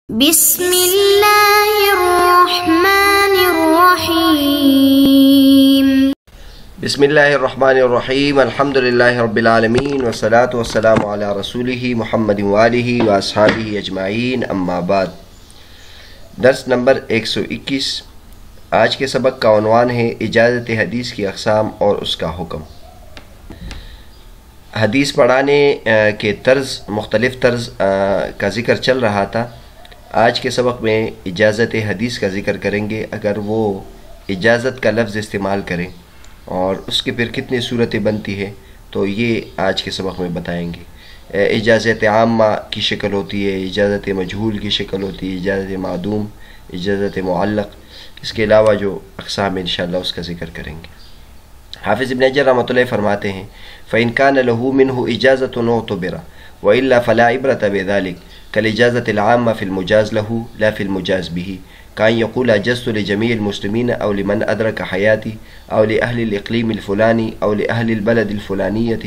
بسم اللہ الرحمن الرحیم بسم اللہ الرحمن الرحیم الحمدللہ رب العالمین والصلاة والسلام علی رسولہ محمد وآلہ واصحابہ اجمعین اما بعد۔ درس نمبر 121۔ آج کے سبق کا عنوان ہے اجازت حدیث کی اقسام اور اس کا حکم۔ حدیث پڑھانے کے مختلف طرز کا ذکر چل رہا تھا۔ آج کے سبق میں اجازت حدیث کا ذکر کریں گے۔ اگر وہ اجازت کا لفظ استعمال کریں اور اس کے پھر کتنی صورتیں بنتی ہے تو یہ آج کے سبق میں بتائیں گے۔ اجازت عامہ کی شکل ہوتی ہے، اجازت مجہول کی شکل ہوتی ہے، اجازت معدوم، اجازت معلق، اس کے علاوہ جو اقسام انشاءاللہ اس کا ذکر کریں گے۔ حافظ ابن حجر رحمۃ اللہ فرماتے ہیں فَإِنْ كَانَ لَهُ مِنْهُ إِجَازَةٌ اُعْتُبِرَ وَإِلَّا فَلَا عِبْرَةَ بِذَلِكَ كالإجازة العامة في المجاز له لا في المجاز به، كأن يقول أجزت لجميع المسلمين أو لمن أدرك حياتي أو لأهل الإقليم الفلاني أو لأهل البلد الفلانية،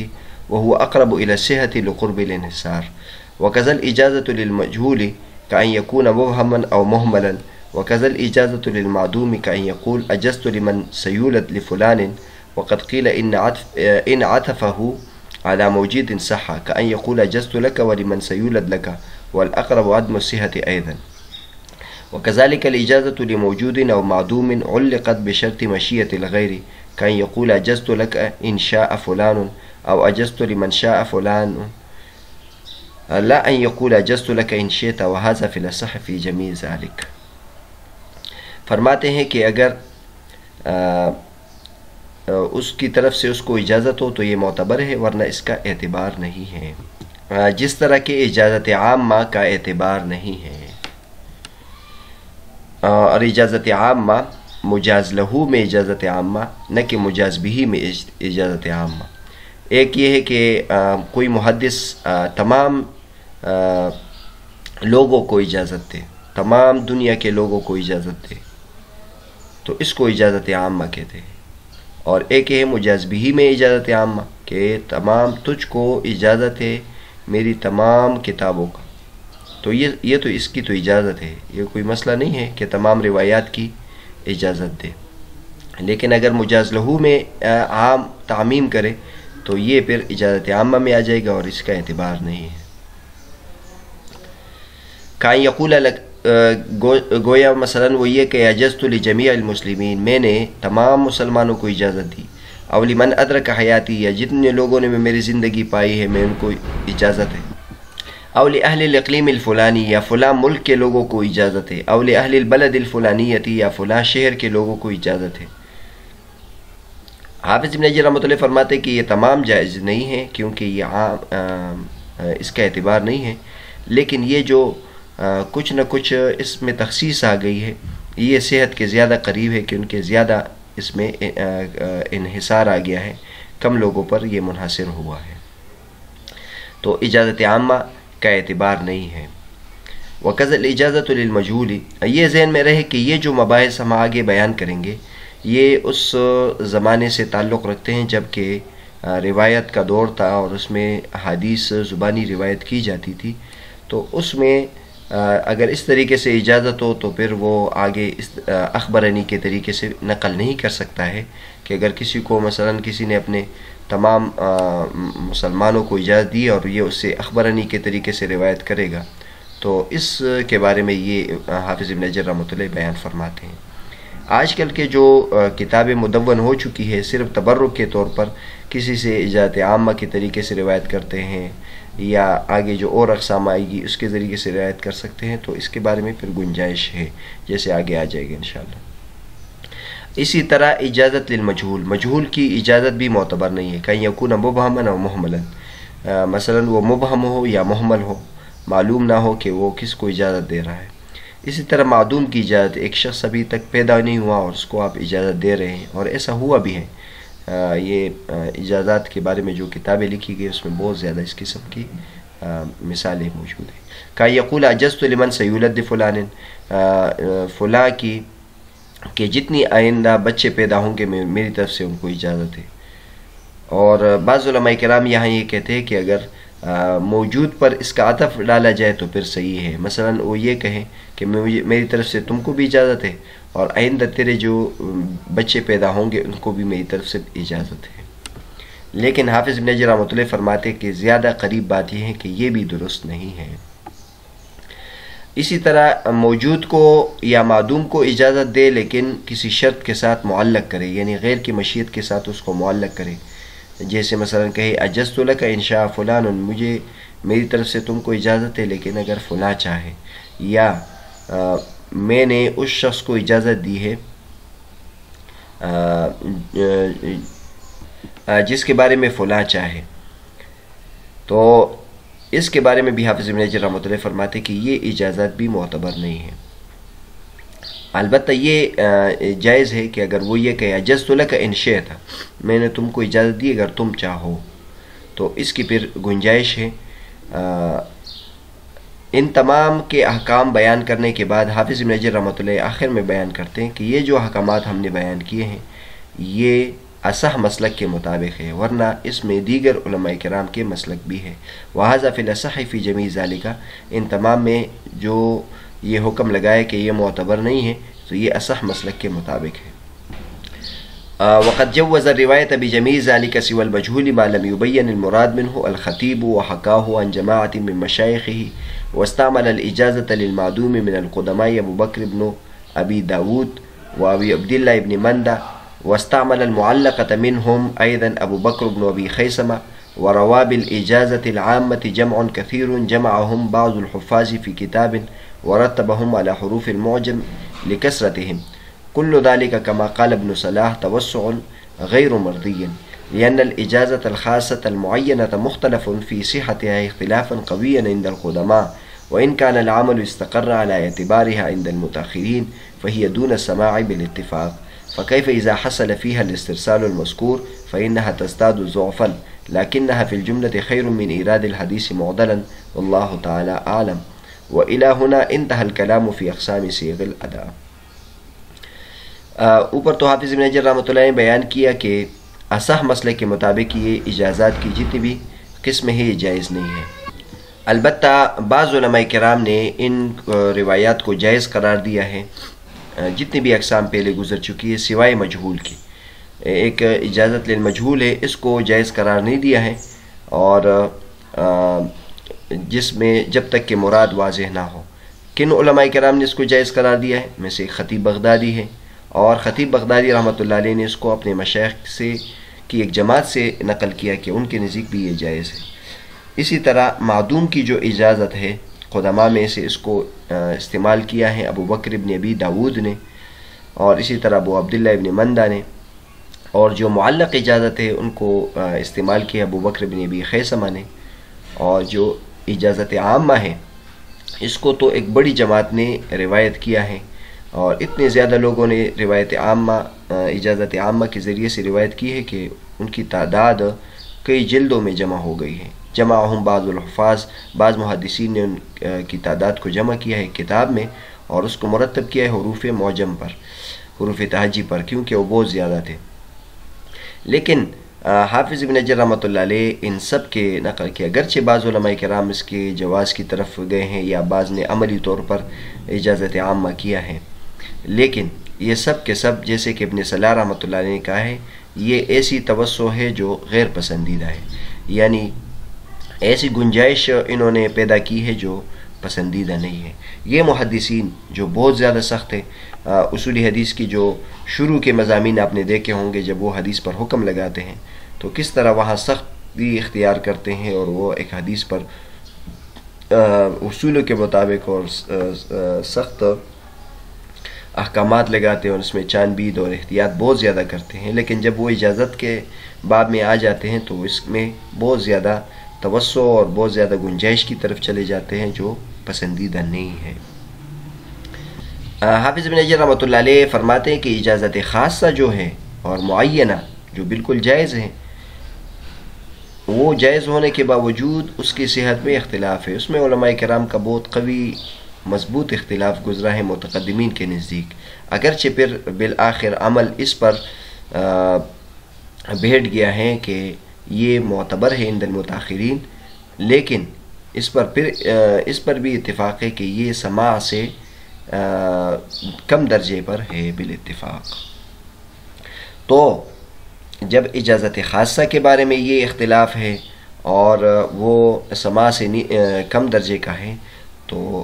وهو أقرب إلى الصحة لقرب الانحصار. وكذا الإجازة للمجهول كأن يكون مبهما أو مهملا، وكذا الإجازة للمعدوم كأن يقول أجزت لمن سيولد لفلان وقد قيل إن عطفه على موجود صحة، كأن يقول أجزت لك ولمن سيولد لك والأقرب عدم الصحة أيضا. وكذلك الإجازة لموجود أو معدوم علقت بشرط مشيئة الغير، كأن يقول أجزت لك إن شاء فلان أو أجزت لمن شاء فلان، لا أن يقول أجزت لك إن شئت، وهذا في الأصح في جميع ذلك. فرماتے ہیں کہ اگر اس کی طرف سے اس کو اجازت ہو تو یہ معتبر ہے، ورنہ اس کا اعتبار نہیں ہے، جس طرح کہ اجازت عامہ کا اعتبار نہیں ہے۔ اور اجازت عامہ مجاز لہو میں اجازت عامہ، نہ کہ مجاز بھی میں اجازت عامہ۔ ایک یہ ہے کہ کوئی محدث تمام لوگوں کو اجازت دے، تمام دنیا کے لوگوں کو اجازت دے، تو اس کو اجازت عامہ کہتے ہیں۔ اور ایک ہے مجاز بھی میں اجازت عامہ کہ تمام تجھ کو اجازت ہے میری تمام کتابوں کا، تو یہ تو اس کی تو اجازت ہے، یہ کوئی مسئلہ نہیں ہے کہ تمام روایات کی اجازت دے۔ لیکن اگر مجاز لہو میں عام تعمیم کرے تو یہ پھر اجازت عامہ میں آ جائے گا اور اس کا اعتبار نہیں ہے۔ کائن یقول گویا مثلا وہ یہ کہ اجزت لجمیع المسلمین، میں نے تمام مسلمانوں کو اجازت دی، او لمن ادرک حیاتی، یا جتنے لوگوں نے میری زندگی پائی ہے میں ان کو اجازت ہے، او لأہل الاقلیم الفلانی، یا فلاں ملک کے لوگوں کو اجازت ہے، او لأہل البلد الفلانیتی، یا فلاں شہر کے لوگوں کو اجازت ہے۔ حافظ ابن حجر رحمۃ اللہ فرماتے کہ یہ تمام جائز نہیں ہے کیونکہ یہ عام اس کا اعتبار نہیں ہے، لیکن یہ جو کچھ نہ کچھ اس میں تخصیص آ گئی ہے، یہ صحت کے زیادہ قریب ہے کیونکہ زیادہ اس میں انحصار آ گیا ہے، کم لوگوں پر یہ منحصر ہوا ہے، تو اجازت عامہ کا اعتبار نہیں ہے۔ وَكَذَا الْإِجَازَةُ لِلْمَجْهُولِ، یہ ذہن میں رہے کہ یہ جو مباحث ہم آگے بیان کریں گے یہ اس زمانے سے تعلق رکھتے ہیں جب کہ روایت کا دور تھا اور اس میں حدیث زبانی روایت کی جاتی تھی، تو اس میں اگر اس طریقے سے اجازت ہو تو پھر وہ آگے اخبرنی کے طریقے سے نقل نہیں کر سکتا ہے کہ اگر کسی کو مثلا کسی نے اپنے تمام مسلمانوں کو اجازت دی اور یہ اس سے اخبرنی کے طریقے سے روایت کرے گا، تو اس کے بارے میں یہ حافظ ابن حجر رحمۃ اللہ بیان فرماتے ہیں۔ آج کل کے جو کتابیں مدون ہو چکی ہے صرف تبرک کے طور پر کسی سے اجازت عامہ کے طریقے سے روایت کرتے ہیں، یا آگے جو اور اقسام آئے گی اس کے ذریعے سے روایت کر سکتے ہیں، تو اس کے بارے میں پھر گنجائش ہے، جیسے آگے آ جائے گا انشاءاللہ۔ اسی طرح اجازت للمجہول، مجہول کی اجازت بھی معتبر نہیں ہے، کہیں یکون مبہما او محملا، مثلا وہ مبہم ہو یا محمل ہو، معلوم نہ ہو کہ وہ کس کو اجازت دے رہا ہے۔ اسی طرح معدوم کی اجازت، ایک شخص ابھی تک پیدا نہیں ہوا اور اس کو آپ اجازت دے رہے ہیں، اور ایسا ہوا بھی ہے، یہ اجازات کے بارے میں جو کتابیں لکھی گئی اس میں بہت زیادہ اس قسم کی مثالیں موجود ہیں۔ کہ یقول اجزت لمن سیولد فلان، فلاں کی کہ جتنی آئندہ بچے پیدا ہوں گے میری طرف سے ان کو اجازت ہے۔ اور بعض علماء کرام یہاں یہ کہتے ہیں کہ اگر موجود پر اس کا عطف ڈالا جائے تو پھر صحیح ہے. مثلا وہ یہ کہیں کہ میری طرف سے تم کو بھی اجازت ہے اور آئندہ تیرے جو بچے پیدا ہوں گے ان کو بھی میری طرف سے اجازت ہے. لیکن حافظ ابن حجر رحمۃ اللہ فرماتے کہ زیادہ قریب بات یہ ہے کہ یہ بھی درست نہیں ہے. اسی طرح موجود کو یا معدوم کو اجازت دے لیکن کسی شرط کے ساتھ معلق کرے، یعنی غیر کی مشیت کے ساتھ اس کو معلق کرے. جیسے مثلا کہے اجزت لک ان شاء فلان، مجھے میری طرف سے تم کو اجازت ہے لیکن اگر فلاں چاہے، یا میں نے اس شخص کو اجازت دی ہے جس کے بارے میں فلاں چاہے. تو اس کے بارے میں بھی حافظ ابن حجر رحمۃ اللہ فرماتے کہ یہ اجازت بھی معتبر نہیں ہے. البتہ یہ جائز ہے کہ اگر وہ یہ کہے اجزت لک ان شئت، میں نے تم کو اجازت دی اگر تم چاہو، تو اس کی پھر گنجائش ہے. ان تمام کے احکام بیان کرنے کے بعد حافظ ابن حجر رحمۃ اللہ آخر میں بیان کرتے ہیں کہ یہ جو احکامات ہم نے بیان کیے ہیں یہ اصح مسلک کے مطابق ہے، ورنہ اس میں دیگر علماء کرام کے مسلک بھی ہے. وہذا فی الاصح فی جمیع ذالک، ان تمام میں جو یہ حکم لگائے کہ یہ معتبر نہیں ہے تو یہ اصح مسلک کے مطابق ہے. وقد جوز الرواية بجميع ذلك سوى المجهول ما لم يبين المراد منه الخطيب وحكاه عن جماعة من مشايخه، واستعمل الإجازة للمعدوم من القدماء أبو بكر بن أبي داود وأبي عبد الله بن مندة، واستعمل المعلقة منهم أيضا أبو بكر بن أبي خيثمة. وروى بالإجازة العامة جمع كثير جمعهم بعض الحفاظ في كتاب ورتبهم على حروف المعجم لكثرتهم. كل ذلك كما قال ابن صلاح توسع غير مرضي، لأن الإجازة الخاصة المعينة مختلف في صحتها اختلافا قويا عند القدماء، وإن كان العمل استقر على اعتبارها عند المتأخرين فهي دون السماع بالاتفاق. فكيف إذا حصل فيها الاسترسال المذكور فإنها تزداد ضعفا، لكنها في الجملة خير من إيراد الحديث معضلا، والله تعالى أعلم. وإلى هنا انتهى الكلام في أقسام صيغ الأداء. اوپر تو حافظ ابن حجر رحمۃ اللہ نے بیان کیا کہ اصح مسئلے کے مطابق یہ اجازات کی جتنی بھی قسمیں ہیں یہ جائز نہیں ہے. البتہ بعض علماء کرام نے ان روایات کو جائز قرار دیا ہے، جتنی بھی اقسام پہلے گزر چکی ہے سوائے مجہول کی. ایک اجازت للمجہول ہے، اس کو جائز قرار نہیں دیا ہے، اور جس میں جب تک کہ مراد واضح نہ ہو. کن علماء کرام نے اس کو جائز قرار دیا ہے؟ میں سے خطیب بغدادی ہے، اور خطیب بغدادی رحمۃ اللہ علیہ نے اس کو اپنے مشائخ سے کی ایک جماعت سے نقل کیا کہ ان کے نزدیک بھی یہ جائز ہے. اسی طرح معدوم کی جو اجازت ہے قدماء میں سے اس کو استعمال کیا ہے ابو بکر ابن ابی داود نے، اور اسی طرح ابو عبداللہ ابن مندہ نے. اور جو معلق اجازت ہے ان کو استعمال کیا ابو بکر ابن ابی خیثمہ نے. اور جو اجازت عامہ ہے اس کو تو ایک بڑی جماعت نے روایت کیا ہے، اور اتنے زیادہ لوگوں نے روایت عامہ اجازت عامہ کے ذریعے سے روایت کی ہے کہ ان کی تعداد کئی جلدوں میں جمع ہو گئی ہے. جمعہم بعض الحفاظ، بعض محدثین نے ان کی تعداد کو جمع کیا ہے کتاب میں، اور اس کو مرتب کیا ہے حروف معجم پر، حروف تہجی پر، کیونکہ وہ بہت زیادہ تھے. لیکن حافظ ابن حجر رحمۃ اللہ علیہ ان سب کے نقل کیا، اگرچہ بعض علماء کرام اس کے جواز کی طرف گئے ہیں یا بعض نے عملی طور پر اجازت عامہ کیا ہے، لیکن یہ سب کے سب جیسے کہ ابن صلاح رحمۃ اللہ علیہ نے کہا ہے یہ ایسی توسع ہے جو غیر پسندیدہ ہے، یعنی ایسی گنجائش انہوں نے پیدا کی ہے جو پسندیدہ نہیں ہے. یہ محدثین جو بہت زیادہ سخت ہے، اصولی حدیث کی جو شروع کے مضامین آپ نے دیکھے ہوں گے، جب وہ حدیث پر حکم لگاتے ہیں تو کس طرح وہاں سختی اختیار کرتے ہیں، اور وہ ایک حدیث پر اصولوں کے مطابق اور سخت احکامات لگاتے ہیں، اور اس میں چان بید اور احتیاط بہت زیادہ کرتے ہیں. لیکن جب وہ اجازت کے باب میں آ جاتے ہیں تو اس میں بہت زیادہ توسع اور بہت زیادہ گنجائش کی طرف چلے جاتے ہیں جو پسندیدہ نہیں ہے. حافظ ابن حجر رحمۃ اللہ علیہ فرماتے ہیں کہ اجازت خاصہ جو ہے اور معینہ جو بالکل جائز ہے، وہ جائز ہونے کے باوجود اس کی صحت میں اختلاف ہے. اس میں علماء کرام کا بہت قوی مضبوط اختلاف گزرا ہے متقدمین کے نزدیک، اگرچہ پھر بالآخر عمل اس پر بیٹھ گیا ہے کہ یہ معتبر ہے عند المتاخرین، لیکن اس پر بھی اتفاق ہے کہ یہ سماع سے کم درجے پر ہے بالاتفاق۔ تو جب اجازت خاصہ کے بارے میں یہ اختلاف ہے اور وہ سماع سے کم درجے کا ہے، تو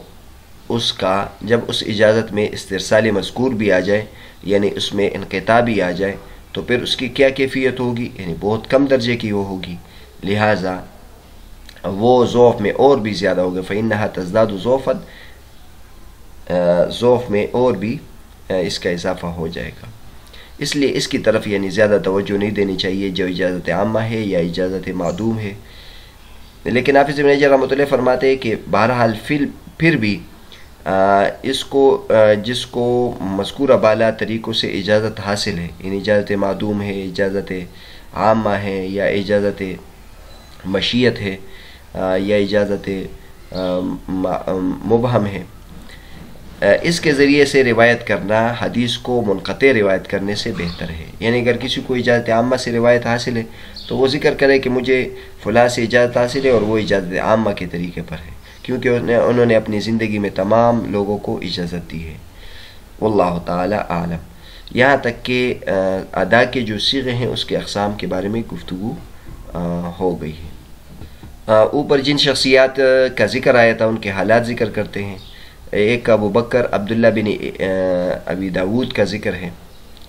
جب اس اجازت میں استرسال مذکور بھی آ جائے، یعنی اس میں انقطاع بھی آ جائے، تو پھر اس کی کیا کیفیت ہوگی؟ یعنی بہت کم درجے کی وہ ہوگی، لہٰذا وہ ضعف میں اور بھی زیادہ ہوگا۔ فَإِنَّهَا تَزْدَادُ ضَعْفًا، ضعف میں اور بھی اس کا اضافہ ہو جائے گا۔ اس لیے اس کی طرف یعنی زیادہ توجہ نہیں دینی چاہیے جو اجازت عامہ ہے یا اجازت معدوم ہے۔ لیکن حافظ ابن حجر رحمۃ اللہ فرماتے ہیں کہ بہرحال پھر بھی اس کو جس کو مذکورہ بالا طریقوں سے اجازت حاصل ہے، یعنی اجازت معدوم ہے، اجازت عامہ ہے، یا اجازت مشیت ہے، یا اجازت مبہم ہے، اس کے ذریعے سے روایت کرنا حدیث کو منقطع روایت کرنے سے بہتر ہے۔ یعنی اگر کسی کو اجازت عامہ سے روایت حاصل ہے تو وہ ذکر کرے کہ مجھے فلاں سے اجازت حاصل ہے اور وہ اجازت عامہ کے طریقے پر ہے، کیونکہ انہوں نے اپنی زندگی میں تمام لوگوں کو اجازت دی ہے۔ واللہ تعالی اعلم۔ یہاں تک کہ ادا کے جو صیغے ہیں اس کے اقسام کے بارے میں گفتگو ہو گئی ہے۔ اوپر جن شخصیات کا ذکر آیا تھا ان کے حالات ذکر کرتے ہیں۔ ایک ابو بکر عبداللہ بن ابی داود کا ذکر ہے۔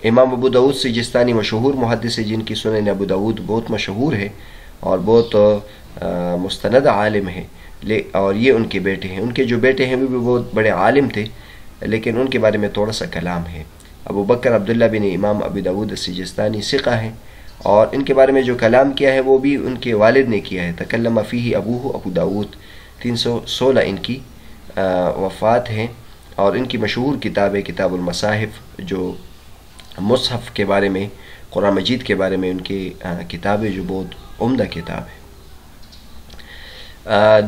امام ابو داود سجستانی مشہور محدث ہے جن کی سنن ابو داود بہت مشہور ہے اور بہت مستند عالم ہے، اور یہ ان کے بیٹے ہیں۔ ان کے جو بیٹے ہیں وہ بھی بہت بڑے عالم تھے، لیکن ان کے بارے میں تھوڑا سا کلام ہے۔ ابو بکر عبداللہ بن امام ابو داود سجستانی ثقہ ہیں، اور ان کے بارے میں جو کلام کیا ہے وہ بھی ان کے والد نے کیا ہے۔ تکلم فیہ ابوہ ابو داود، 316 ان کی وفات ہے، اور ان کی مشہور کتاب ہے کتاب المصاحف، جو مصحف کے بارے میں، قرآن مجید کے بارے میں ان کی کتاب ہے جو بہت عمدہ کتاب ہے۔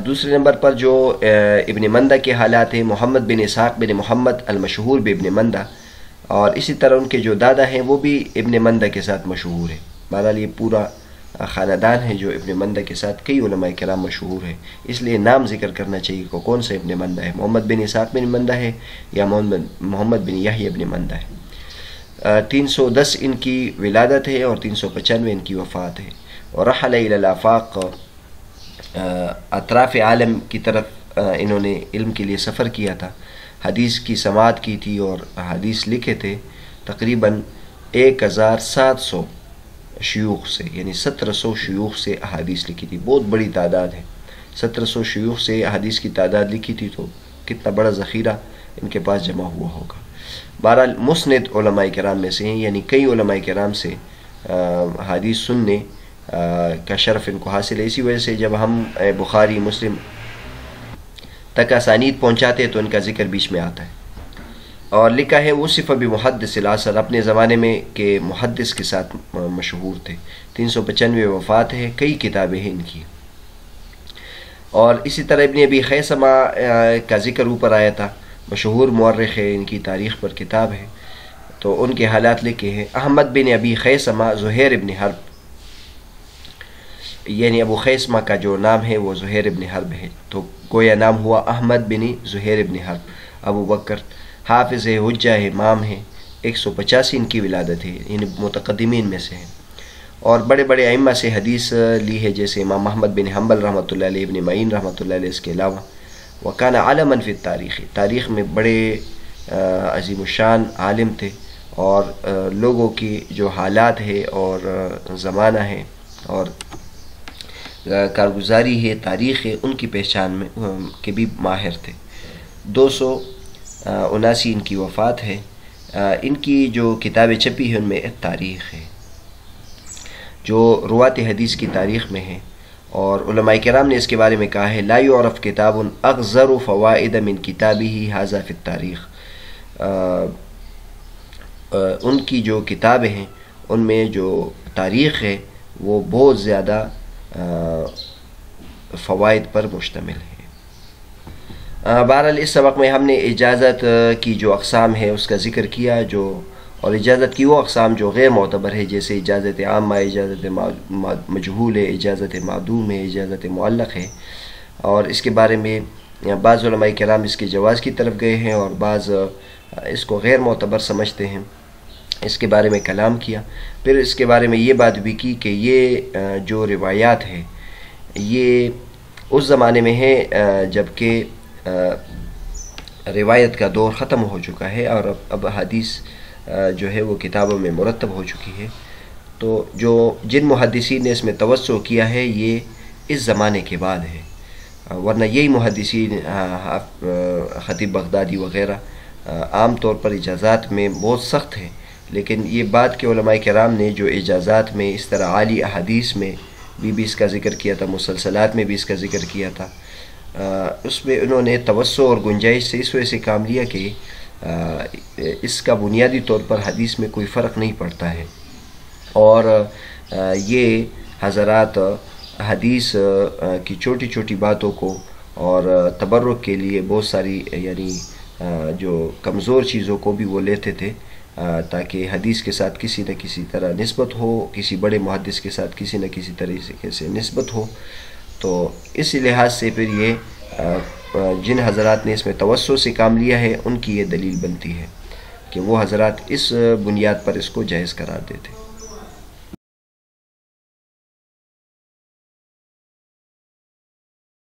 دوسرے نمبر پر جو ابن مندہ کے حالات ہیں، محمد بن اسحاق بن محمد المشہور بابن مندہ، اور اسی طرح ان کے جو دادا ہیں وہ بھی ابن مندہ کے ساتھ مشہور ہے۔ بہرحال یہ پورا خاندان ہے جو ابن مندہ کے ساتھ کئی علماء کرام مشہور ہے، اس لیے نام ذکر کرنا چاہیے کہ کون سا ابن مندہ ہے، محمد بن اسحاق بن مندہ ہے یا محمد بن یحییٰ ابن مندہ ہے۔ 310 ان کی ولادت ہے اور 395 ان کی وفات ہے، اور رحل الی الافاق، اطراف عالم کی طرف انہوں نے علم کے لیے سفر کیا تھا، حدیث کی سماعت کی تھی اور حدیث لکھے تھے۔ تقریباً 1700 شیوخ سے، یعنی 1700 شیوخ سے احادیث لکھی تھی، بہت بڑی تعداد ہے۔ 1700 شیوخ سے احادیث کی تعداد لکھی تھی تو کتنا بڑا ذخیرہ ان کے پاس جمع ہوا ہوگا۔ بہرحال مسند علماء کرام میں سے ہیں، یعنی کئی علماء کرام سے حدیث سننے کا شرف ان کو حاصل ہے۔ اسی وجہ سے جب ہم بخاری مسلم تک اسانید پہنچاتے ہیں تو ان کا ذکر بیچ میں آتا ہے، اور لکھا ہے وصف بمحدث العصر، اپنے زمانے میں کہ محدث کے ساتھ مشہور تھے۔ 395 وفات ہے، کئی کتابیں ہیں ان کی۔ اور اسی طرح ابن ابی خیثمہ کا ذکر اوپر آیا تھا، مشہور مورخ ہے، ان کی تاریخ پر کتاب ہے، تو ان کے حالات لکھے ہیں۔ احمد بن ابی خیثمہ زہیر ابن حرب، یعنی ابو خیثمہ کا جو نام ہے وہ زہیر ابن حرب ہے، تو گویا نام ہوا احمد بن زہیر ابن حرب۔ ابو بکر حافظ ہے، حجہ ہے، امام ہے، 185 ان کی ولادت ہے، یعنی متقدمین میں سے ہیں، اور بڑے بڑے ائمہ سے حدیث لی ہے، جیسے امام احمد بن حنبل رحمۃ اللہ علیہ، ابن معین رحمۃ اللہ علیہ۔ اس کے علاوہ وکان عالما فی التاریخ، تاریخ میں بڑے عظیم الشان عالم تھے، اور لوگوں کی جو حالات ہے اور زمانہ ہے اور کارگزاری ہے، تاریخ ہے، ان کی پہچان میں کے بھی ماہر تھے۔ 279 ان کی وفات ہے۔ ان کی جو کتابیں چھپی ہیں ان میں تاریخ ہے، جو روات حدیث کی تاریخ میں ہے، اور علماء کرام نے اس کے بارے میں کہا ہے لا يعرف کتاب اغزر فوائد من کتابه هذا فی التاریخ۔ ان کی جو کتابیں ہیں ان میں جو تاریخ ہے وہ بہت زیادہ فوائد پر مشتمل ہے۔ بہرحال اس سبق میں ہم نے اجازت کی جو اقسام ہے اس کا ذکر کیا، جو اور اجازت کی وہ اقسام جو غیر معتبر ہے، جیسے اجازت عامہ، اجازت مجہول ہے، اجازت معدوم ہے، اجازت معلق ہے، اور اس کے بارے میں بعض علماء کرام اس کے جواز کی طرف گئے ہیں اور بعض اس کو غیر معتبر سمجھتے ہیں۔ اس کے بارے میں کلام کیا، پھر اس کے بارے میں یہ بات بھی کی کہ یہ جو روایات ہیں یہ اس زمانے میں ہے جب کہ روایت کا دور ختم ہو چکا ہے اور اب حدیث جو ہے وہ کتابوں میں مرتب ہو چکی ہے، تو جن محدثین نے اس میں توسع کیا ہے یہ اس زمانے کے بعد ہے، ورنہ یہی محدثین خطیب بغدادی وغیرہ عام طور پر اجازات میں بہت سخت ہیں، لیکن یہ بات کہ علماء کرام نے جو اجازات میں اس طرح عالی احادیث میں بھی اس کا ذکر کیا تھا، مسلسلات میں بھی اس کا ذکر کیا تھا، اس میں انہوں نے توسع اور گنجائش سے اس وجہ سے کام لیا کہ اس کا بنیادی طور پر حدیث میں کوئی فرق نہیں پڑتا ہے، اور یہ حضرات حدیث کی چھوٹی چھوٹی باتوں کو اور تبرک کے لیے بہت ساری یعنی جو کمزور چیزوں کو بھی وہ لیتے تھے تاکہ حدیث کے ساتھ کسی نہ کسی طرح نسبت ہو، کسی بڑے محدث کے ساتھ کسی نہ کسی طریقے سے نسبت ہو۔ تو اس لحاظ سے پھر یہ جن حضرات نے اس میں توسع سے کام لیا ہے ان کی یہ دلیل بنتی ہے کہ وہ حضرات اس بنیاد پر اس کو جائز قرار دیتے۔